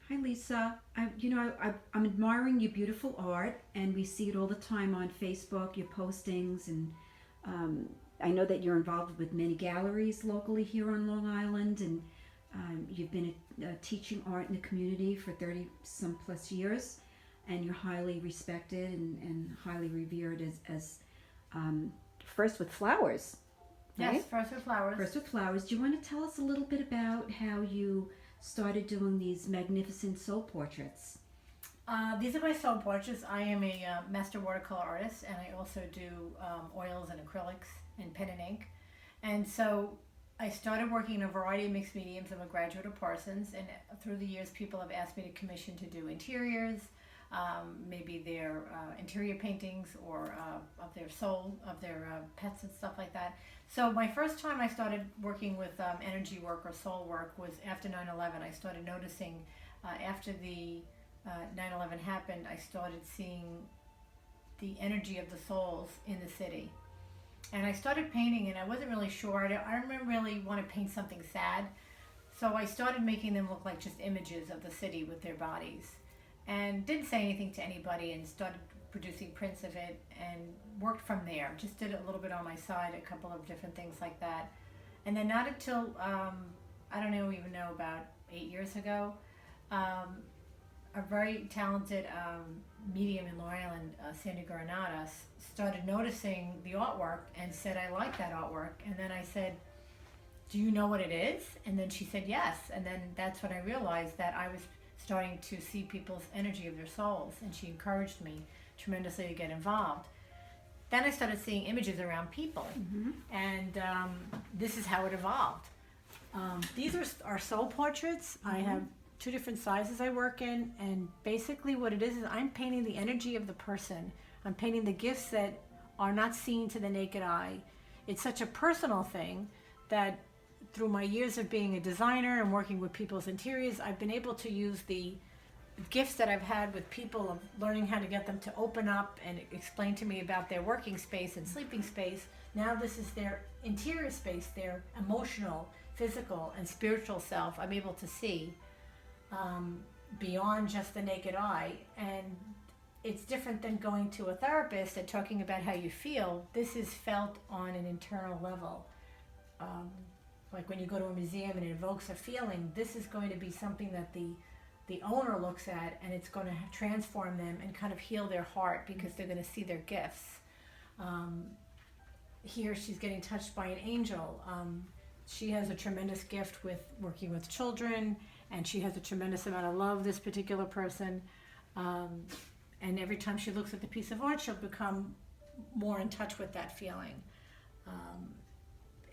Hi, Lisa. I'm admiring your beautiful art, and we see it all the time on Facebook, your postings, and um, I know that you're involved with many galleries locally here on Long Island, and you've been teaching art in the community for 30 some plus years, and you're highly respected and highly revered as um, first with flowers, Yes, right? first with flowers. First with flowers. Do you want to tell us a little bit about how you started doing these magnificent soul portraits? These are my soul portraits. I am a master watercolor artist, and I also do oils and acrylics and pen and ink. And so I started working in a variety of mixed mediums. I'm a graduate of Parsons, and through the years, people have asked me to commission to do interiors, maybe their interior paintings or of their soul, of their pets and stuff like that. So my first time I started working with energy work or soul work was after 9/11. I started noticing after the 9/11 happened, I started seeing the energy of the souls in the city. And I started painting, and I wasn't really sure. I didn't really want to paint something sad. So I started making them look like just images of the city with their bodies. And didn't say anything to anybody and started producing prints of it and worked from there. Just did it a little bit on my side, a couple of different things like that. And then not until, I don't know, even know, about 8 years ago, um, a very talented medium in Long Island, Sandy Granada, started noticing the artwork and said, I like that artwork. And then I said, do you know what it is? And then she said, yes. And then that's when I realized that I was starting to see people's energy of their souls. And she encouraged me tremendously to get involved. Then I started seeing images around people. Mm-hmm. And this is how it evolved. These are soul portraits. I have two different sizes I work in, and basically what it is I'm painting the energy of the person. I'm painting the gifts that are not seen to the naked eye. It's such a personal thing that through my years of being a designer and working with people's interiors, I've been able to use the gifts that I've had with people of learning how to get them to open up and explain to me about their working space and sleeping space. Now this is their interior space, their emotional, physical, and spiritual self I'm able to see beyond just the naked eye. And it's different than going to a therapist and talking about how you feel. This is felt on an internal level. Like when you go to a museum and it evokes a feeling, this is going to be something that the owner looks at, and it's going to transform them and kind of heal their heart because they're going to see their gifts. Here she's getting touched by an angel. She has a tremendous gift with working with children, and she has a tremendous amount of love, this particular person. And every time she looks at the piece of art, she'll become more in touch with that feeling.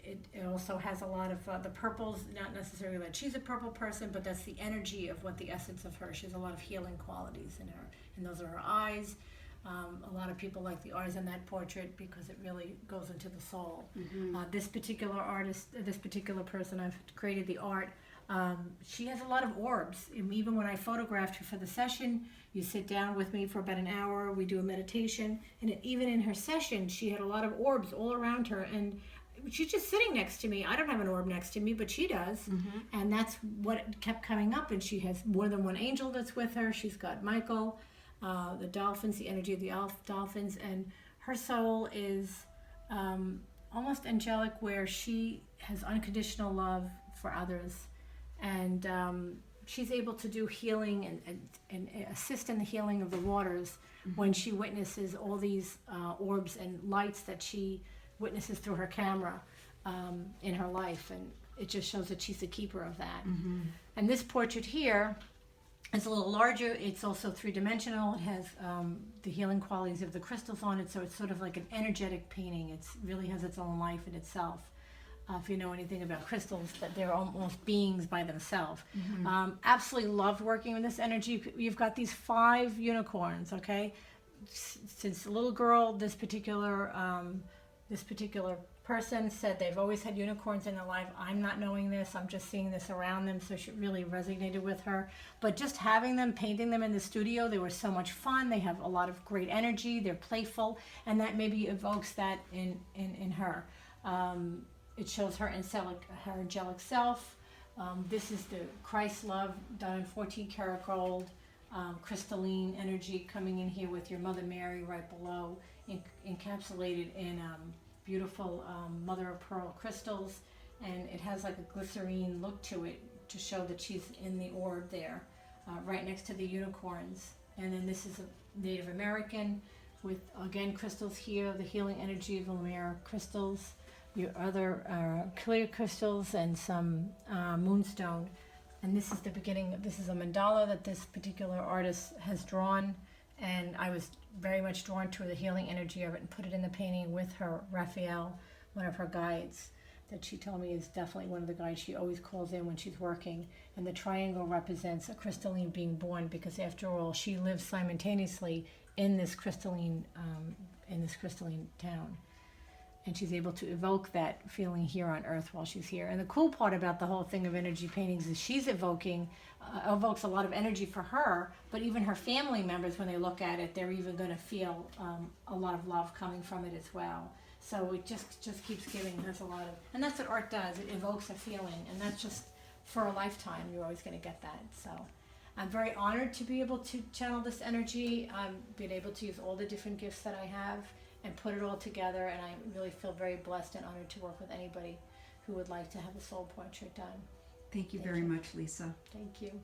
It also has a lot of the purples, not necessarily that she's a purple person, but that's the energy of what the essence of her. She has a lot of healing qualities in her, and those are her eyes. A lot of people like the eyes in that portrait because it really goes into the soul. Mm-hmm. This particular artist, this particular person, I've created the art. She has a lot of orbs. And even when I photographed her for the session, you sit down with me for about an hour, we do a meditation, and even in her session, she had a lot of orbs all around her, and she's just sitting next to me. I don't have an orb next to me, but she does. Mm-hmm. And that's what kept coming up. And she has more than one angel that's with her. She's got Michael, the dolphins, the energy of the dolphins. And her soul is almost angelic, where she has unconditional love for others. And she's able to do healing and assist in the healing of the waters when she witnesses all these orbs and lights that she witnesses through her camera in her life, and it just shows that she's the keeper of that. Mm-hmm. And this portrait here is a little larger. It's also three-dimensional. It has the healing qualities of the crystals on it, so it's sort of like an energetic painting. It really has its own life in itself. If you know anything about crystals, that they're almost beings by themselves. Mm-hmm. Absolutely loved working with this energy. You've got these 5 unicorns, okay? Since a little girl, this particular person said they've always had unicorns in their life. I'm not knowing this. I'm just seeing this around them, so it really resonated with her. But just having them, painting them in the studio, they were so much fun. They have a lot of great energy. They're playful, and that maybe evokes that in her. It shows her angelic self. This is the Christ love done in 14 karat gold, crystalline energy coming in here with your Mother Mary right below, encapsulated in beautiful mother of pearl crystals, and it has like a glycerine look to it to show that she's in the orb there, right next to the unicorns. And then this is a Native American with, again, crystals here, the healing energy of the Lumiere crystals, your other clear crystals, and some moonstone. And this is the beginning. This is a mandala that this particular artist has drawn, and I was very much drawn to the healing energy of it and put it in the painting with her Raphael, one of her guides, that she told me is definitely one of the guides she always calls in when she's working. And the triangle represents a crystalline being born, because after all, she lives simultaneously in this crystalline town, and she's able to evoke that feeling here on earth while she's here. And the cool part about the whole thing of energy paintings is she's evokes a lot of energy for her, but even her family members, when they look at it, they're even going to feel a lot of love coming from it as well. So it just keeps giving. There's a lot of, and that's what art does. It evokes a feeling, and that's just for a lifetime. You're always going to get that. So I'm very honored to be able to channel this energy. Being able to use all the different gifts that I have and put it all together, and I really feel very blessed and honored to work with anybody who would like to have a soul portrait done. Thank you very much, Lisa. Thank you.